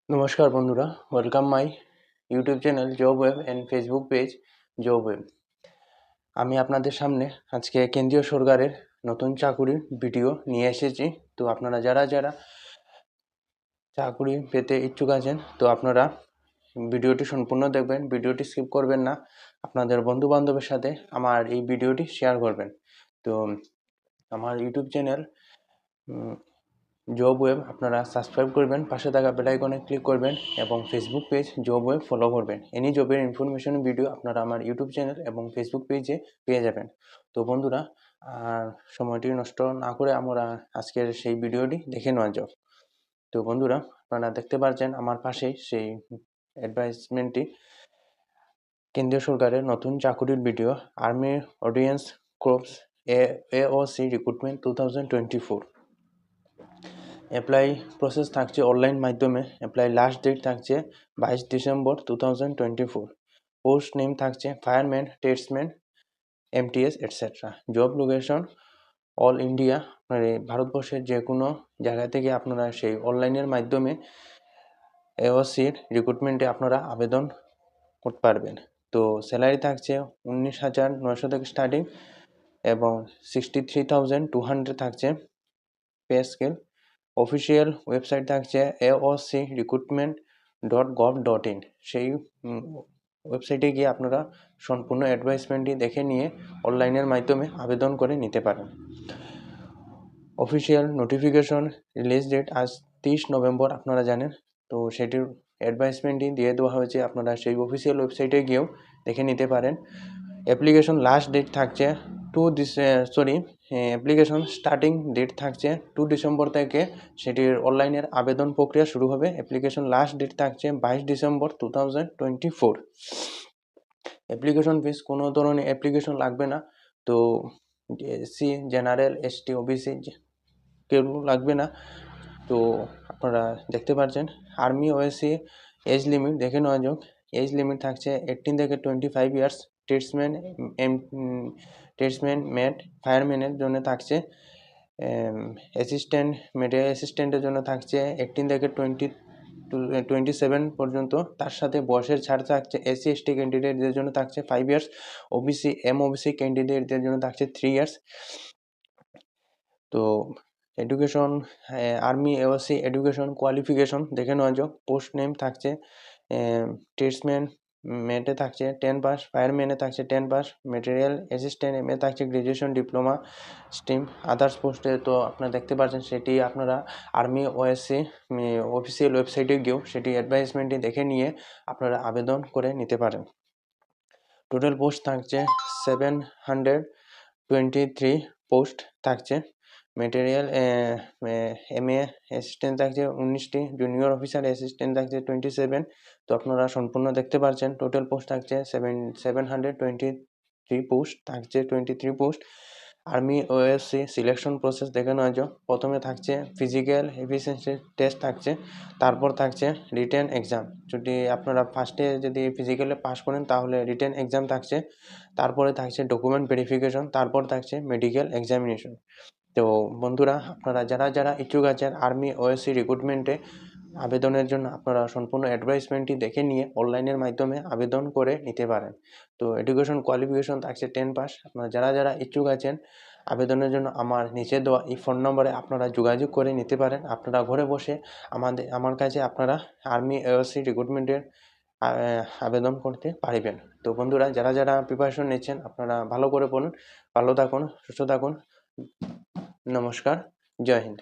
নমস্কার বন্ধুরা, welcome my YouTube channel job web and Facebook page job web. আমি আপনাদের সামনে আজকে কেন্দ্রীয় সরকারের নতুন চাকুরির ভিডিও নিয়ে এসেছি। তো আপনারা যারা যারা চাকুরি পেতে ইচ্ছুক আছেন, তো আপনারা ভিডিওটি সম্পূর্ণ দেখবেন, ভিডিওটি স্কিপ করবেন না। আপনাদের বন্ধু বান্ধবের সাথে আমার এই ভিডিওটি শেয়ার করবেন। তো আমার ইউটিউব চ্যানেল জব ওয়েব আপনারা সাবস্ক্রাইব করবেন, পাশে থাকা বেল আইকনে ক্লিক করবেন এবং Facebook page job web follow করবেন। এনি জবের ইনফরমেশন ভিডিও আপনারা আমার ইউটিউব চ্যানেল এবং ফেসবুক পেজে পেয়ে যাবেন। তো বন্ধুরা, আর সময়টি নষ্ট না করে আমরা আজকের সেই ভিডিওটি দেখে নেওয়া যাক। তো বন্ধুরা, আপনারা দেখতে পাচ্ছেন আমার পাশেই সেই অ্যাডভার্টাইজমেন্টটি, কেন্দ্রীয় সরকারের নতুন চাকুরির video, army ordnance corps AOC recruitment 2024। Apply process থাকছে অনলাইন মাধ্যমে। অ্যাপ্লাই লাস্ট ডেট থাকছে 22 ডিসেম্বর 2024। পোস্ট নেম থাকছে fireman, tradesman, MTS etcetera. Job location all India, মানে ভারতবর্ষের যে কোনো জায়গা থেকে আপনারা সেই অনলাইনের মাধ্যমে AOCর রিক্রুটমেন্টে আপনারা আবেদন করতে পারবেন। তো স্যালারি থাকছে 19,900 থেকে স্টার্টিং এবং 63,200 থাকছে পে স্কেল। অফিসিয়াল ওয়েবসাইট থাকছে aocrecruitment.gov.in। সেই ওয়েবসাইটে গিয়ে আপনারা সম্পূর্ণ অ্যাডভাইসমেন্টটি দেখে নিয়ে অনলাইনের মাধ্যমে আবেদন করে নিতে পারেন। অফিসিয়াল নোটিফিকেশন রিলিজ ডেট আজ 30 নভেম্বর, আপনারা জানেন। তো সেটির অ্যাডভাইসমেন্টটি দিয়ে দেওয়া হয়েছে, আপনারা সেই অফিসিয়াল ওয়েবসাইটে গিয়েও দেখে নিতে পারেন। অ্যাপ্লিকেশন লাস্ট ডেট থাকছে অ্যাপ্লিকেশন স্টার্টিং ডেট থাকছে 2 ডিসেম্বর থেকে সেটির অনলাইনের আবেদন প্রক্রিয়া শুরু হবে। অ্যাপ্লিকেশন লাস্ট ডেট থাকছে 22 ডিসেম্বর 2024। অ্যাপ্লিকেশন ফিস, কোনো ধরনের অ্যাপ্লিকেশন লাগবে না। তো এসসি, জেনারেল, ST, OBC কেউ লাগবে না। তো আপনারা দেখতে পাচ্ছেন আর্মি ওএসসি এজ লিমিট দেখে নেওয়া যাক। এজ লিমিট থাকছে 18 থেকে 25 ইয়ার্স। ট্রেডসম্যান, মেট, ফায়ারম্যানের জন্য থাকছে, অ্যাসিস্ট্যান্ট, মেটেরিয়াল অ্যাসিস্ট্যান্টের জন্য থাকছে 18 থেকে 27 পর্যন্ত। তার সাথে বয়সের ছাড় থাকছে। SC ST ক্যান্ডিডেটদের জন্য থাকছে 5 ইয়ার্স। OBC MOBC ক্যান্ডিডেটদের জন্য থাকছে 3 ইয়ার্স। তো education, army AOC education qualification দেখে নেওয়া যাক। পোস্ট নেম থাকছে ট্রেডসম্যান, মেটে থাকছে 10 পাস, ফায়ারম্যানে থাকছে 10 পাস, মেটেরিয়াল অ্যাসিস্ট্যান্ট MA থাকছে গ্রাজুয়েশন, ডিপ্লোমা স্ট্রিম। আদার্স পোস্টে তো আপনারা দেখতে পাচ্ছেন, সেটি আপনারা আর্মি OSC অফিসিয়াল ওয়েবসাইটে গিয়েও সেটি অ্যাডভার্টাইজমেন্টটি দেখে নিয়ে আপনারা আবেদন করে নিতে পারেন। টোটাল পোস্ট থাকছে 723 পোস্ট থাকছে। মেটেরিয়াল MA অ্যাসিস্ট্যান্ট থাকছে 19টি, জুনিয়র অফিসার অ্যাসিস্ট্যান্ট থাকছে 27। তো আপনারা সম্পূর্ণ দেখতে পাচ্ছেন টোটাল পোস্ট থাকছে 723 পোস্ট থাকছে, 23 post. Army OSC selection process দেখে নেওয়া যাক। প্রথমে থাকছে ফিজিক্যাল এফিসিয়েন্সি টেস্ট থাকছে, তারপর থাকছে রিটেন এক্সাম। যদি আপনারা ফার্স্টে যদি ফিজিক্যালে পাস করেন তাহলে রিটেন এক্সাম থাকছে, তারপরে থাকছে ডকুমেন্ট ভেরিফিকেশন, তারপর থাকছে মেডিকেল এক্সামিনেশন। তো বন্ধুরা, আপনারা যারা যারা ইচ্ছুক আছেন আর্মি OSC রিক্রুটমেন্টে আবেদনের জন্য, আপনারা সম্পূর্ণ অ্যাডভার্টাইজমেন্টটি দেখে নিয়ে অনলাইনের মাধ্যমে আবেদন করে নিতে পারেন। তো এডুকেশন কোয়ালিফিকেশন থাকছে 10 পাস। আপনারা যারা যারা ইচ্ছুক আছেন আবেদনের জন্য আমার নিচে দেওয়া এই ফোন নম্বরে আপনারা যোগাযোগ করে নিতে পারেন। আপনারা ঘরে বসে আমার কাছে আপনারা আর্মি OSC রিক্রুটমেন্টের আবেদন করতে পারবেন। তো বন্ধুরা, যারা যারা প্রিপারেশন নিচ্ছেন আপনারা ভালো করে পড়ুন, ভালো থাকুন, সুস্থ থাকুন। নমস্কার, জয় হিন্দ।